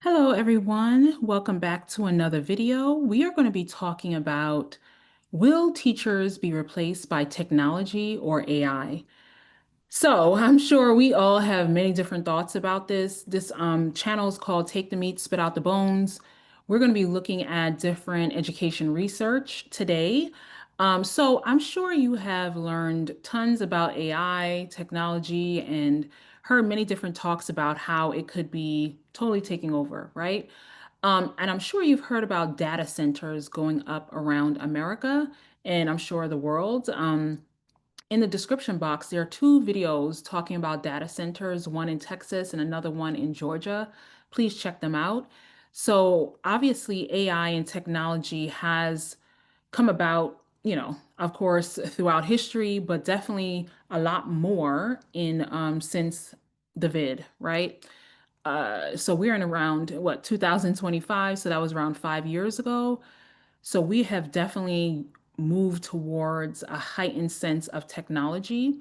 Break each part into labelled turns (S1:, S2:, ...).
S1: Hello, everyone. Welcome back to another video. We are going to be talking about will teachers be replaced by technology or AI? So I'm sure we all have many different thoughts about this. This channel is called Take the Meat, Spit Out the Bones. We're going to be looking at different education research today. So I'm sure you have learned tons about AI, technology, and heard many different talks about how it could be totally taking over, right? And I'm sure you've heard about data centers going up around America and I'm sure the world. In the description box, there are two videos talking about data centers, one in Texas and another one in Georgia. Please check them out. So, obviously, AI and technology has come about, of course, throughout history, but definitely a lot more in since the vid, right? So we're in around what 2025, so that was around 5 years ago. So we have definitely moved towards a heightened sense of technology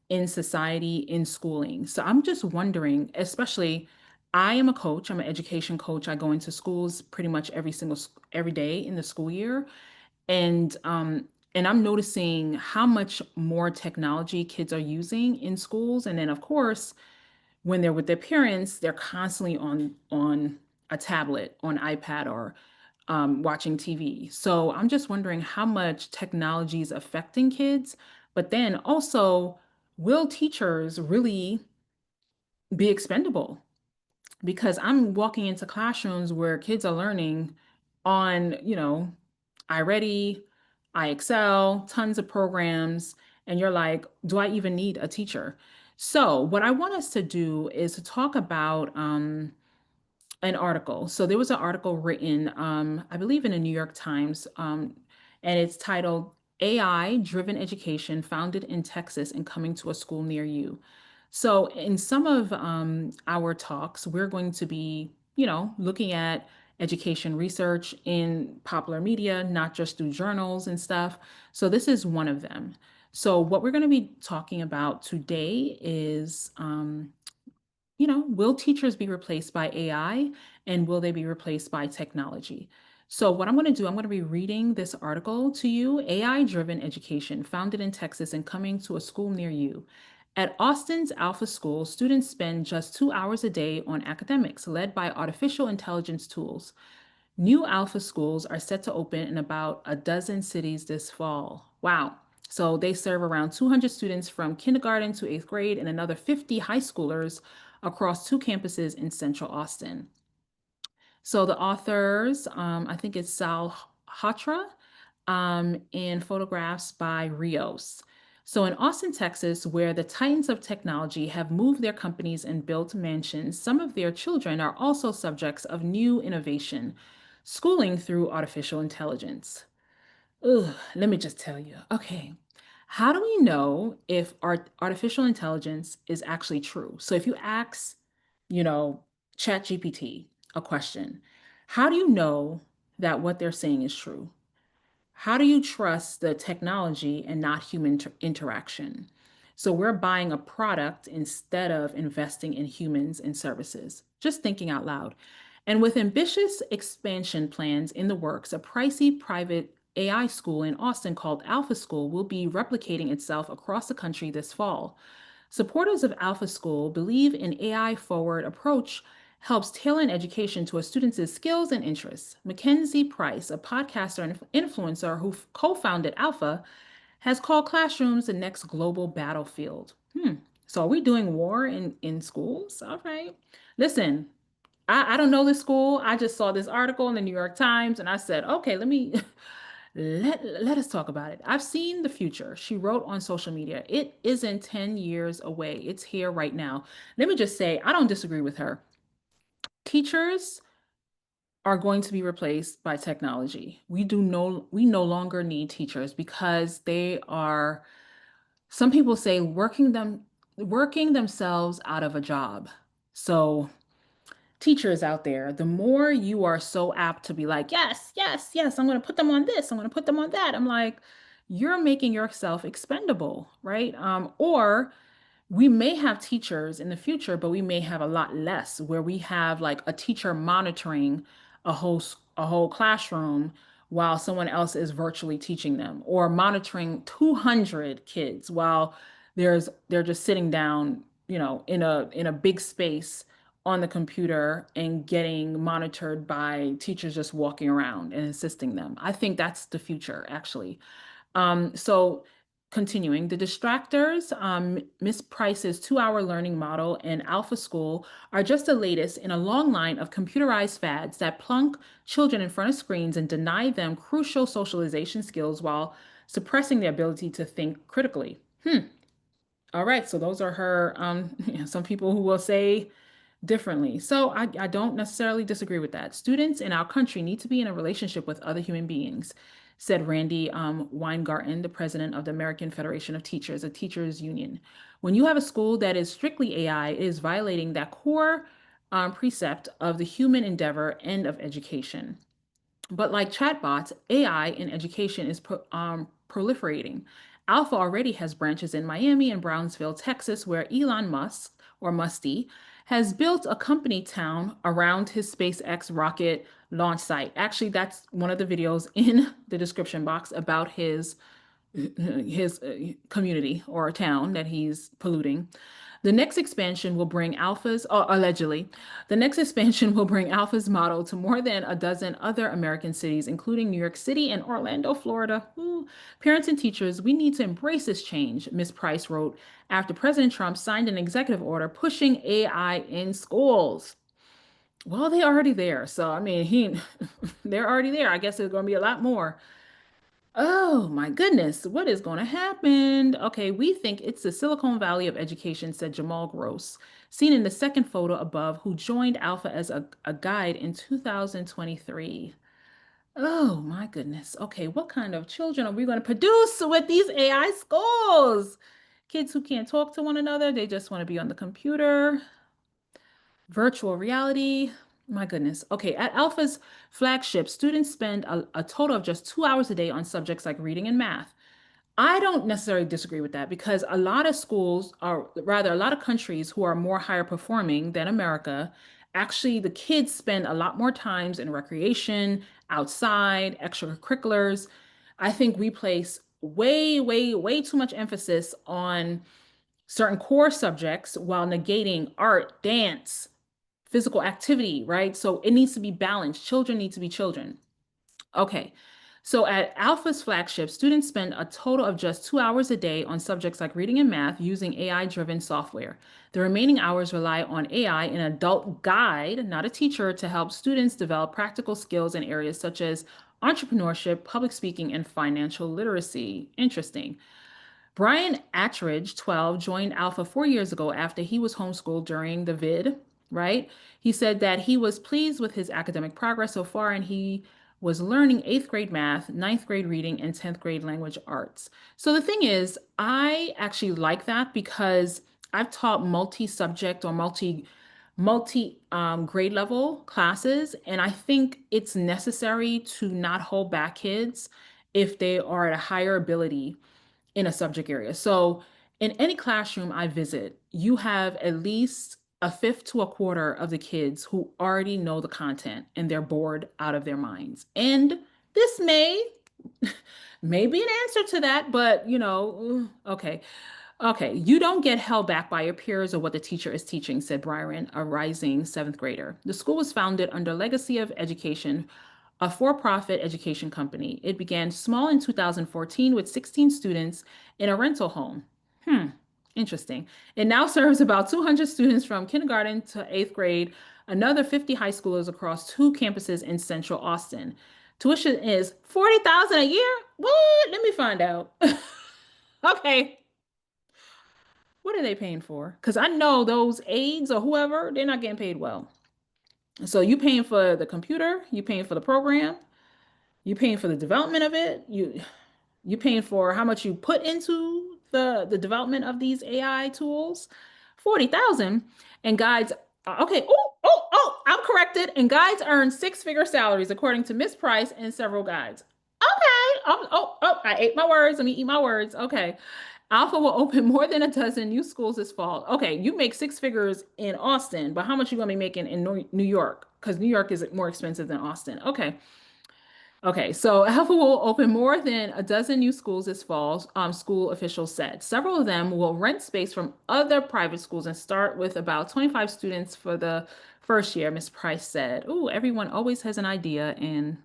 S1: in society, in schooling. So I'm just wondering, especially I am a coach, I'm an education coach. I go into schools pretty much every day in the school year. And I'm noticing how much more technology kids are using in schools. And then of course, when they're with their parents, they're constantly on a tablet, on iPad, or watching TV. So I'm just wondering how much technology is affecting kids, but then also, will teachers really be expendable? Because I'm walking into classrooms where kids are learning on, iReady, iExcel, tons of programs, and you're like, do I even need a teacher? So, what I want us to do is to talk about an article. So there was an article written, I believe, in the New York Times, and it's titled AI Driven Education Founded in Texas and Coming to a School Near You. So, in some of our talks, we're going to be, looking at education research in popular media, not just through journals and stuff. So, this is one of them. So, what we're going to be talking about today is will teachers be replaced by AI and will they be replaced by technology? So, what I'm going to do, I'm going to be reading this article to you, AI Driven Education, founded in Texas and coming to a school near you. At Austin's Alpha School, students spend just 2 hours a day on academics, led by artificial intelligence tools. New Alpha schools are set to open in about a dozen cities this fall. Wow. So they serve around 200 students from kindergarten to eighth grade and another 50 high schoolers across two campuses in central Austin. So the authors, I think it's Sal Hatra, and photographs by Rios. So in Austin, Texas, where the titans of technology have moved their companies and built mansions, some of their children are also subjects of new innovation, schooling through artificial intelligence. Ugh, let me just tell you. Okay. How do we know if artificial intelligence is actually true? So if you ask, you know, ChatGPT a question, how do you know that what they're saying is true? How do you trust the technology and not human interaction? So we're buying a product instead of investing in humans and services. Just thinking out loud. And with ambitious expansion plans in the works, a pricey private AI school in Austin called Alpha School will be replicating itself across the country this fall. Supporters of Alpha School believe an AI forward approach helps tailor an education to a student's skills and interests. Mackenzie Price, a podcaster and influencer who co founded Alpha, has called classrooms the next global battlefield. So, are we doing war in schools? All right. Listen, I don't know this school. I just saw this article in the New York Times and I said, okay, let us talk about it. I've seen the future. She wrote on social media. It isn't 10 years away. It's here right now. Let me just say, I don't disagree with her. Teachers are going to be replaced by technology. We no longer need teachers because they are, some people say, working themselves out of a job. So teachers out there, the more you are so apt to be like, yes, yes, yes, I'm going to put them on this, I'm going to put them on that. I'm like, you're making yourself expendable, right? Or we may have teachers in the future, but we may have a lot less where we have like a teacher monitoring a whole classroom while someone else is virtually teaching them, or monitoring 200 kids while they're just sitting down, in a big space on the computer and getting monitored by teachers just walking around and assisting them. I think that's the future, actually. So continuing, the distractors, Miss Price's 2-hour learning model and Alpha School are just the latest in a long line of computerized fads that plunk children in front of screens and deny them crucial socialization skills while suppressing their ability to think critically. All right, so those are her, some people who will say differently. So I don't necessarily disagree with that. Students in our country need to be in a relationship with other human beings, said Randy Weingarten, the president of the American Federation of Teachers, a teachers union. When you have a school that is strictly AI, it is violating that core precept of the human endeavor and of education. But like chatbots, AI in education is proliferating. Alpha already has branches in Miami and Brownsville, Texas, where Elon Musk, or Musty, has built a company town around his SpaceX rocket launch site. Actually, that's one of the videos in the description box about his community or town that he's polluting. The next expansion will bring Alpha's, allegedly, the next expansion will bring Alpha's model to more than a dozen other American cities, including New York City and Orlando, Florida. Ooh. Parents and teachers, we need to embrace this change, Ms. Price wrote after President Trump signed an executive order pushing AI in schools. Well, they're already there. So, I mean, they're already there. I guess there's going to be a lot more. Oh my goodness, what is going to happen? Okay, we think it's the Silicon Valley of education, said Jamal Gross, seen in the second photo above, who joined Alpha as a guide in 2023. Oh my goodness. Okay, what kind of children are we going to produce with these AI schools? Kids who can't talk to one another, they just want to be on the computer. Virtual reality. My goodness. Okay, at Alpha's flagship, students spend a total of just 2 hours a day on subjects like reading and math. I don't necessarily disagree with that because a lot of schools, or rather, a lot of countries who are more higher performing than America, actually, the kids spend a lot more times in recreation, outside, extracurriculars. I think we place way, way, way too much emphasis on certain core subjects while negating art, dance, physical activity, right? So it needs to be balanced. Children need to be children. Okay. So at Alpha's flagship, students spend a total of just 2 hours a day on subjects like reading and math using AI-driven software. The remaining hours rely on AI, an adult guide, not a teacher, to help students develop practical skills in areas such as entrepreneurship, public speaking, and financial literacy. Interesting. Brian Attridge, 12, joined Alpha 4 years ago after he was homeschooled during the vid, right? He said that he was pleased with his academic progress so far and he was learning eighth grade math, ninth grade reading, and 10th grade language arts. So the thing is, I actually like that because I've taught multi-subject or multi grade level classes, and I think it's necessary to not hold back kids if they are at a higher ability in a subject area. So in any classroom I visit, you have at least a fifth to a quarter of the kids who already know the content and they're bored out of their minds. And this may be an answer to that, but okay. Okay, you don't get held back by your peers or what the teacher is teaching, said Byron, a rising seventh grader. The school was founded under Legacy of Education, a for-profit education company. It began small in 2014 with 16 students in a rental home. Hmm, interesting. It now serves about 200 students from kindergarten to eighth grade, another 50 high schoolers across two campuses in central Austin. Tuition is 40,000 a year? What? Let me find out. Okay. What are they paying for? Because I know those aides or whoever, they're not getting paid well. So you paying for the computer, you paying for the program, you paying for the development of it, you paying for how much you put into the development of these AI tools. 40,000 and guides. Okay. I'm corrected. And guides earn six-figure salaries according to Miss Price and several guides. Okay. I ate my words. Let me eat my words. Okay. Alpha will open more than a dozen new schools this fall. Okay, you make six figures in Austin, but how much you gonna be making in New York? Because New York is more expensive than Austin. Okay. Okay, so Alpha will open more than a dozen new schools this fall, school officials said. Several of them will rent space from other private schools and start with about 25 students for the first year, Ms. Price said. Ooh, everyone always has an idea and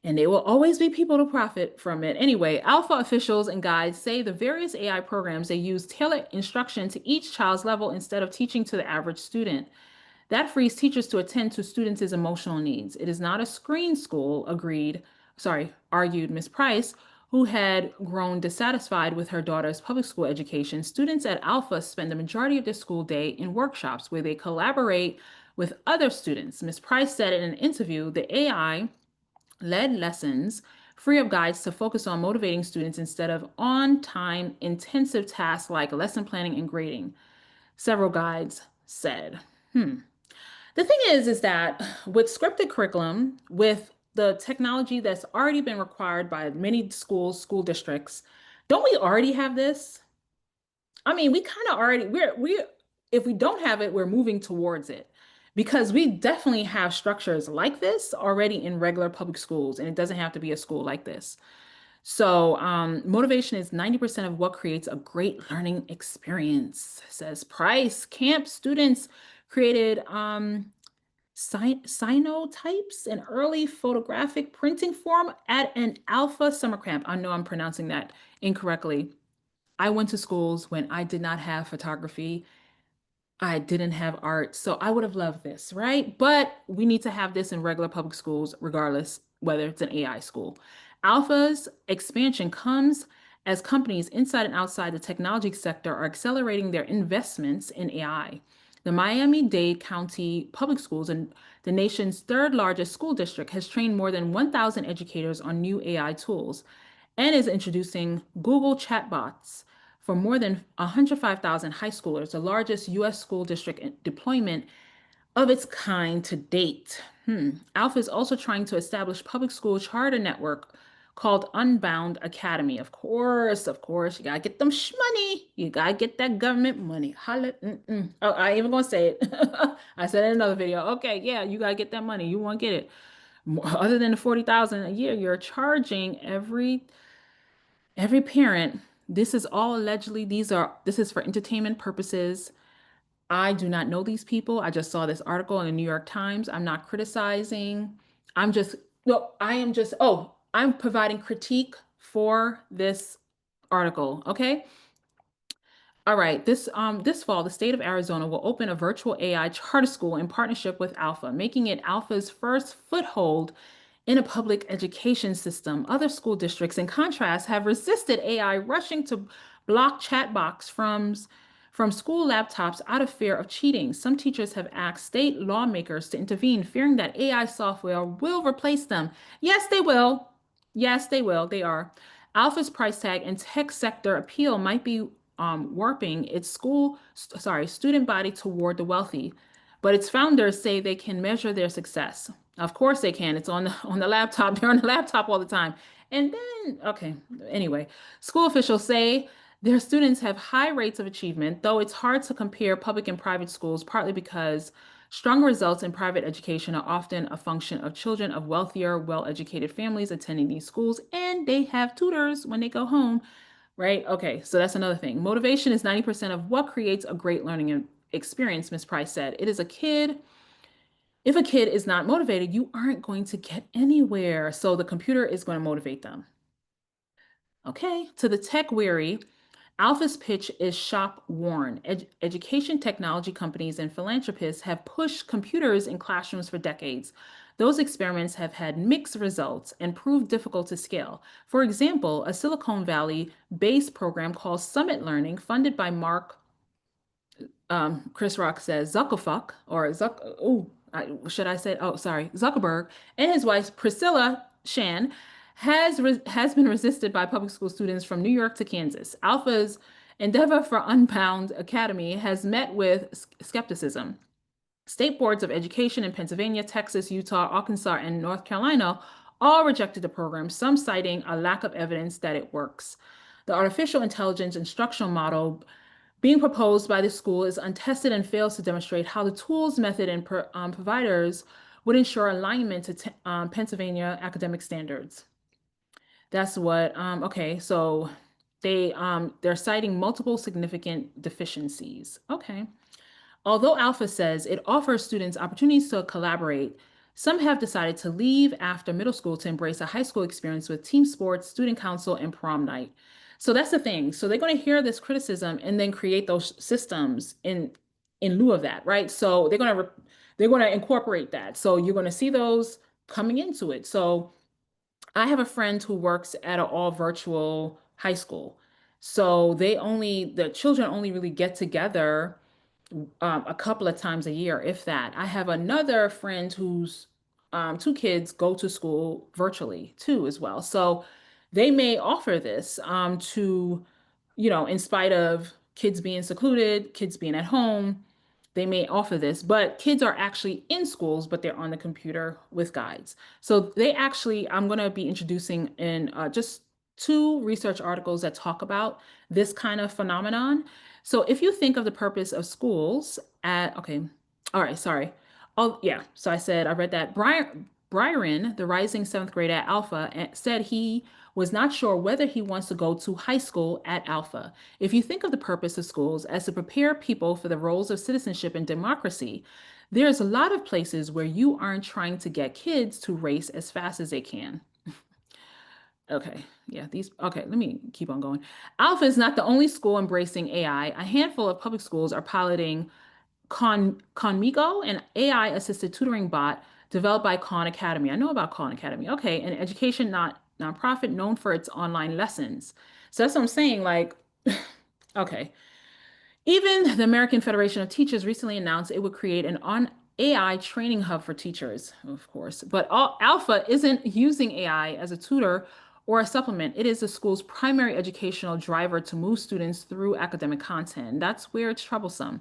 S1: there will always be people to profit from it. Anyway, Alpha officials and guides say the various AI programs they use tailor instruction to each child's level instead of teaching to the average student. That frees teachers to attend to students' emotional needs. It is not a screen school, argued Ms. Price, who had grown dissatisfied with her daughter's public school education. Students at Alpha spend the majority of their school day in workshops where they collaborate with other students. Ms. Price said in an interview, the AI led lessons free of guides to focus on motivating students instead of on time intensive tasks like lesson planning and grading. Several guides said. The thing is that with scripted curriculum, with the technology that's already been required by many schools, school districts, don't we already have this? I mean, we kind of already if we don't have it, we're moving towards it because we definitely have structures like this already in regular public schools, and it doesn't have to be a school like this. So, motivation is 90% of what creates a great learning experience, says Price. Camp students created cyanotypes, an early photographic printing form at an alpha summer camp. I know I'm pronouncing that incorrectly. I went to schools when I did not have photography. I didn't have art, so I would have loved this, right? But we need to have this in regular public schools, regardless whether it's an AI school. Alpha's expansion comes as companies inside and outside the technology sector are accelerating their investments in AI. The Miami-Dade County Public Schools, and the nation's third largest school district, has trained more than 1,000 educators on new AI tools and is introducing Google chatbots for more than 105,000 high schoolers, the largest U.S. school district deployment of its kind to date. Alpha is also trying to establish public school charter network called Unbound Academy. Of course, you gotta get them money. You gotta get that government money. Holla, Oh, I ain't even gonna say it. I said it in another video. Okay, yeah, you gotta get that money. You won't get it. Other than the 40,000 a year, you're charging every parent. This is all allegedly, this is for entertainment purposes. I do not know these people. I just saw this article in the New York Times. I'm not criticizing. I'm just, no, I am just, oh, I'm providing critique for this article. Okay. All right. This fall, the state of Arizona will open a virtual AI charter school in partnership with Alpha, making it Alpha's first foothold in a public education system. Other school districts, in contrast, have resisted AI rushing to block chatbots from school laptops out of fear of cheating. Some teachers have asked state lawmakers to intervene, fearing that AI software will replace them. Yes, they will. Yes, they will. They are. Alpha's price tag and tech sector appeal might be warping its student body toward the wealthy, but its founders say they can measure their success. Of course they can. It's on the laptop. They're on the laptop all the time. And then, okay, anyway, school officials say their students have high rates of achievement, though it's hard to compare public and private schools, partly because strong results in private education are often a function of children of wealthier, well-educated families attending these schools, and they have tutors when they go home, right? Okay, so that's another thing. Motivation is 90% of what creates a great learning experience, Ms. Price said. If a kid is not motivated, you aren't going to get anywhere. So the computer is going to motivate them. Okay, to the tech weary, Alpha's pitch is shop worn. Education technology companies and philanthropists have pushed computers in classrooms for decades. Those experiments have had mixed results and proved difficult to scale. For example, a Silicon Valley based program called Summit Learning, funded by Chris Rock says Zuckerfuck or should I say? Oh, sorry, Zuckerberg and his wife Priscilla Shan has been resisted by public school students from New York to Kansas. Alpha's endeavor for Unbound Academy has met with skepticism. State boards of education in Pennsylvania, Texas, Utah, Arkansas, and North Carolina all rejected the program, some citing a lack of evidence that it works. The artificial intelligence instructional model being proposed by the school is untested and fails to demonstrate how the tools, method, and providers would ensure alignment to Pennsylvania academic standards. That's what, okay, so they're citing multiple significant deficiencies. Okay. Although Alpha says it offers students opportunities to collaborate, some have decided to leave after middle school to embrace a high school experience with team sports, student council, and prom night. So that's the thing. So they're going to hear this criticism and then create those systems in lieu of that, right? So they're going to incorporate that. So you're going to see those coming into it. So I have a friend who works at an all virtual high school. So the children only really get together a couple of times a year, if that. I have another friend whose two kids go to school virtually too, as well. So they may offer this in spite of kids being secluded, kids being at home, they may offer this, but kids are actually in schools, but they're on the computer with guides. So I'm going to be introducing in just two research articles that talk about this kind of phenomenon. So if you think of the purpose of schools okay, all right, sorry. Oh, yeah. So I read that Byron, the rising seventh grader at Alpha, said he was not sure whether he wants to go to high school at Alpha. If you think of the purpose of schools as to prepare people for the roles of citizenship and democracy, there's a lot of places where you aren't trying to get kids to race as fast as they can. Okay, yeah, okay, let me keep on going. Alpha is not the only school embracing AI. A handful of public schools are piloting Conmigo, an AI-assisted tutoring bot developed by Khan Academy. I know about Khan Academy. Okay, an education not nonprofit known for its online lessons. So that's what I'm saying. Like, okay. Even the American Federation of Teachers recently announced it would create an on AI training hub for teachers, of course. But Alpha isn't using AI as a tutor or a supplement. It is the school's primary educational driver to move students through academic content. That's where it's troublesome.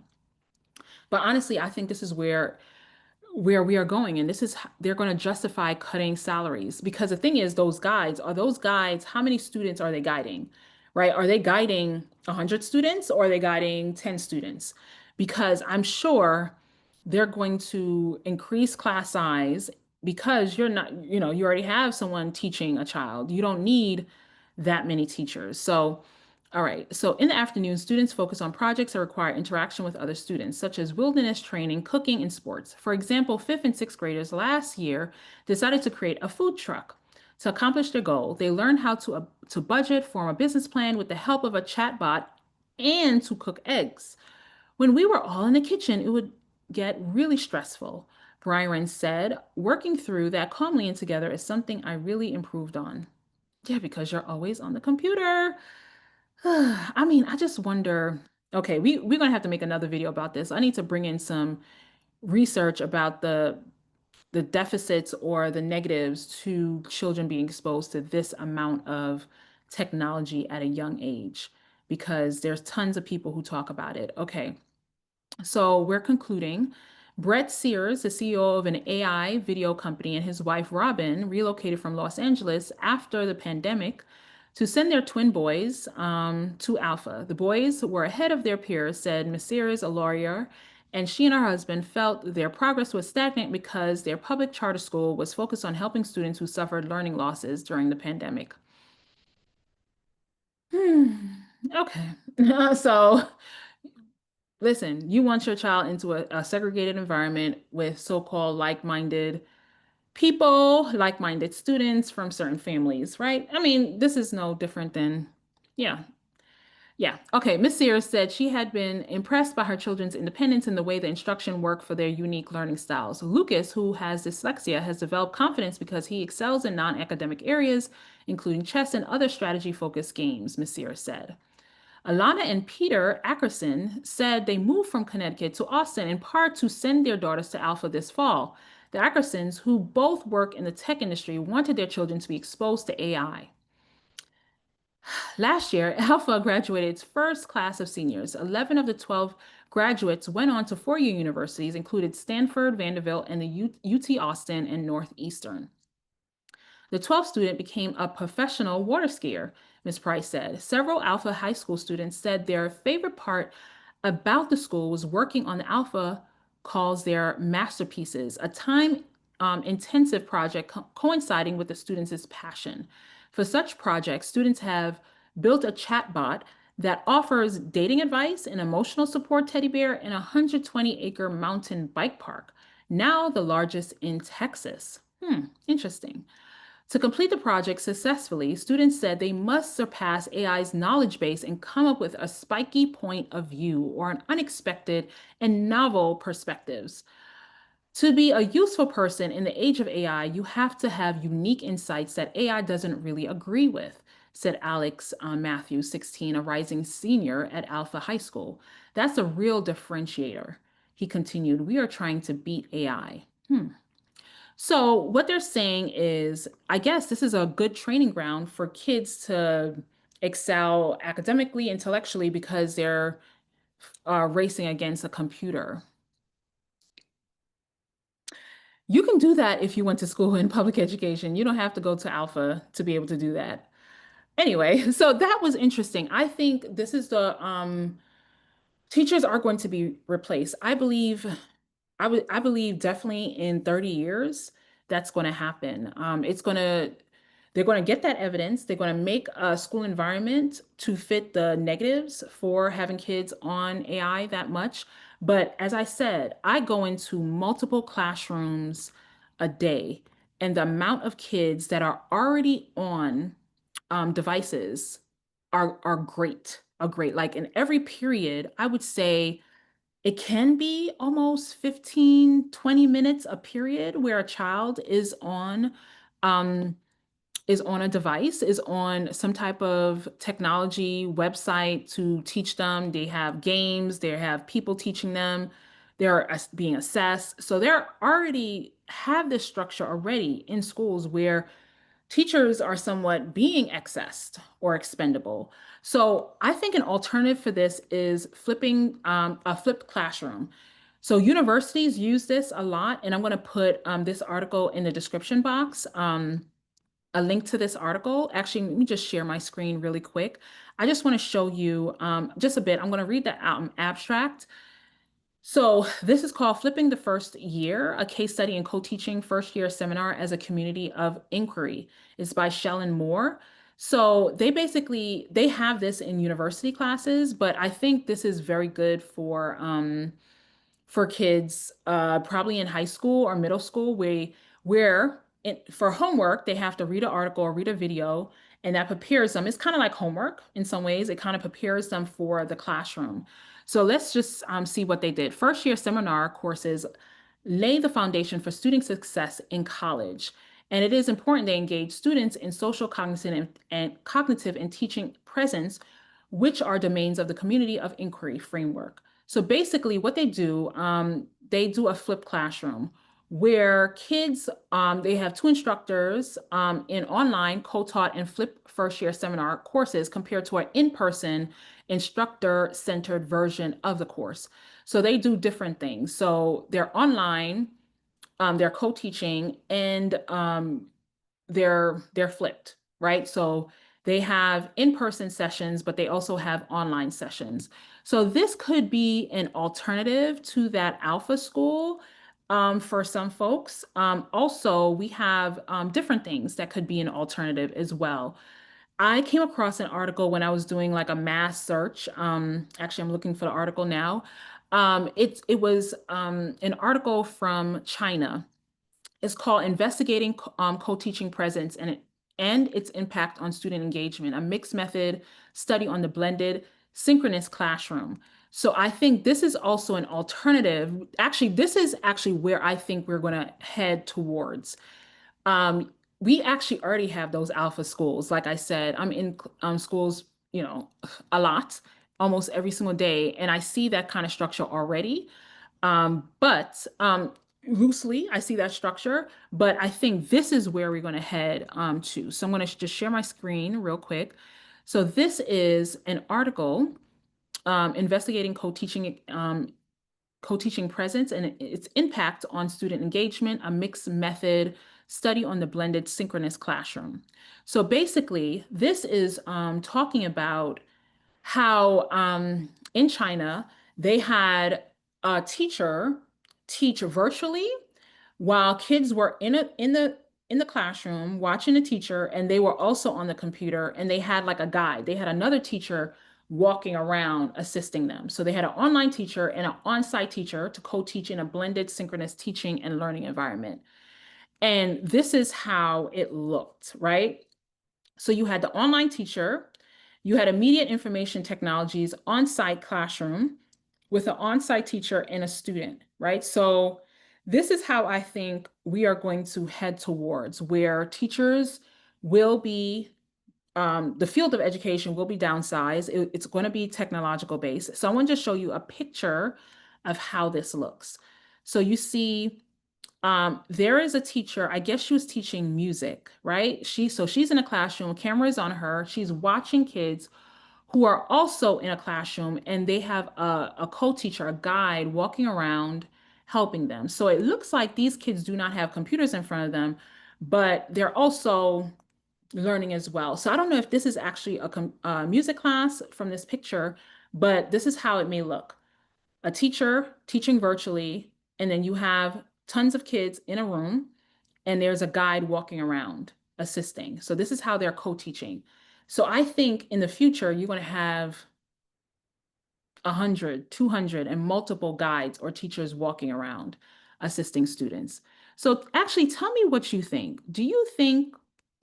S1: But honestly, I think this is where we are going, and they're going to justify cutting salaries, because the thing is, those guides, how many students are they guiding, right? Are they guiding 100 students, or are they guiding 10 students? Because I'm sure they're going to increase class size, because you're not, you already have someone teaching a child. You don't need that many teachers. So all right, so in the afternoon, students focus on projects that require interaction with other students, such as wilderness training, cooking, and sports. For example, fifth and sixth graders last year decided to create a food truck. To accomplish their goal, they learned how to budget, form a business plan with the help of a chatbot, and to cook eggs. When we were all in the kitchen, it would get really stressful. Byron said, working through that calmly and together is something I really improved on. Yeah, because you're always on the computer. I mean, I just wonder. Okay, we're gonna have to make another video about this. I need to bring in some research about the deficits or the negatives to children being exposed to this amount of technology at a young age, because there's tons of people who talk about it. Okay, so we're concluding. Brett Sears, the CEO of an AI video company, and his wife Robin relocated from Los Angeles after the pandemic to send their twin boys to Alpha. The boys were ahead of their peers, said Ms. Sears, a lawyer, and she and her husband felt their progress was stagnant because their public charter school was focused on helping students who suffered learning losses during the pandemic. Okay. So listen, you want your child into a segregated environment with so-called like-minded people, like-minded students from certain families, right? I mean, this is no different than, yeah, yeah. Okay. Miss Sears said she had been impressed by her children's independence and the way the instruction worked for their unique learning styles. Lucas, who has dyslexia, has developed confidence because he excels in non-academic areas, including chess and other strategy-focused games, Miss Sears said. Alana and Peter Ackerson said they moved from Connecticut to Austin in part to send their daughters to Alpha this fall. The Ackersons, who both work in the tech industry, wanted their children to be exposed to AI. Last year, Alpha graduated its first class of seniors. 11 of the 12 graduates went on to four-year universities, including Stanford, Vanderbilt, and the UT Austin and Northeastern. The 12th student became a professional water skier. Ms. Price said. Several Alpha High School students said their favorite part about the school was working on the Alpha calls their masterpieces, a time intensive project coinciding with the students' passion. For such projects, students have built a chatbot that offers dating advice, an emotional support teddy bear, and a 120-acre mountain bike park, now the largest in Texas. Interesting. To complete the project successfully, students said they must surpass AI's knowledge base and come up with a spiky point of view or an unexpected and novel perspectives. To be a useful person in the age of AI, you have to have unique insights that AI doesn't really agree with, said Alex Matthews, 16, a rising senior at Alpha High School. That's a real differentiator. He continued, we are trying to beat AI. So, what they're saying is, I guess this is a good training ground for kids to excel academically, intellectually, because they're racing against a computer. You can do that if you went to school in public education. You don't have to go to Alpha to be able to do that. Anyway, so that was interesting. I think this is the teachers are going to be replaced. I believe definitely in 30 years that's going to happen. They're going to get that evidence. They're going to make a school environment to fit the negatives for having kids on AI that much. But as I said, I go into multiple classrooms a day, and the amount of kids that are already on devices are great, are great. Like in every period, I would say it can be almost 15, 20 minutes a period where a child um, is on a device, is on some type of technology website to teach them. They have games, they have people teaching them, they're being assessed. So they're already have this structure already in schools where teachers are somewhat being accessed or expendable. So I think an alternative for this is flipping a flipped classroom. So universities use this a lot, and I'm going to put this article in the description box, a link to this article. Actually, let me just share my screen really quick. I just want to show you just a bit. I'm going to read the abstract. So this is called Flipping the First Year, a case study in co-teaching first year seminar as a community of inquiry. It's by Shellen Moore. So they have this in university classes, but I think this is very good for kids probably in high school or middle school for homework they have to read an article or read a video, and that prepares them. It's kind of like homework in some ways. It kind of prepares them for the classroom. So let's just see what they did. First year seminar courses lay the foundation for student success in college. And it is important they engage students in social cognitive and teaching presence, which are domains of the community of inquiry framework. So basically, what they do a flipped classroom where kids, they have two instructors in online co-taught and flipped first year seminar courses compared to an in-person instructor-centered version of the course. So they do different things. So they're online, they're co-teaching, and they're flipped, right? So they have in-person sessions, but they also have online sessions. So this could be an alternative to that alpha school for some folks. Also, we have different things that could be an alternative as well. I came across an article when I was doing like a mass search. Actually, I'm looking for the article now. It was an article from China. It's called Investigating Co-Teaching Presence and its Impact on Student Engagement, a mixed method study on the blended synchronous classroom. So I think this is also an alternative. Actually, this is actually where I think we're going to head towards. We actually already have those alpha schools. Like I said, I'm in schools, a lot, almost every single day, and I see that kind of structure already. But loosely, I see that structure, but I think this is where we're going to head to. So I'm going to just share my screen real quick. So this is an article investigating co-teaching presence and its impact on student engagement, a mixed method study on the blended synchronous classroom. So basically, this is talking about how in China they had a teacher teach virtually while kids were in the classroom watching the teacher, and they were also on the computer, and they had like a guide. They had another teacher walking around assisting them. So they had an online teacher and an on-site teacher to co-teach in a blended synchronous teaching and learning environment. And this is how it looked, right? So you had the online teacher, you had immediate information technologies on-site classroom with an on-site teacher and a student, right? So this is how I think we are going to head towards, where teachers will be, the field of education will be downsized. It's going to be technological based. So I want to just show you a picture of how this looks. So you see there is a teacher, I guess she was teaching music, right? She's in a classroom, camera is on her, she's watching kids who are also in a classroom, and they have a co-teacher, a guide walking around helping them. So it looks like these kids do not have computers in front of them, but they're also learning as well. So I don't know if this is actually a music class from this picture, but this is how it may look: a teacher teaching virtually, and then you have tons of kids in a room, and there's a guide walking around assisting. So this is how they're co-teaching. So I think in the future, you're going to have 100, 200, and multiple guides or teachers walking around assisting students. So actually, tell me what you think. Do you think,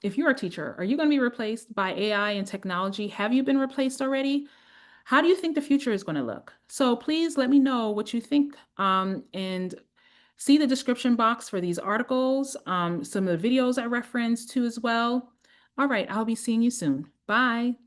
S1: if you're a teacher, are you going to be replaced by AI and technology? Have you been replaced already? How do you think the future is going to look? So please let me know what you think, and see the description box for these articles, some of the videos I referenced to as well. All right, I'll be seeing you soon. Bye.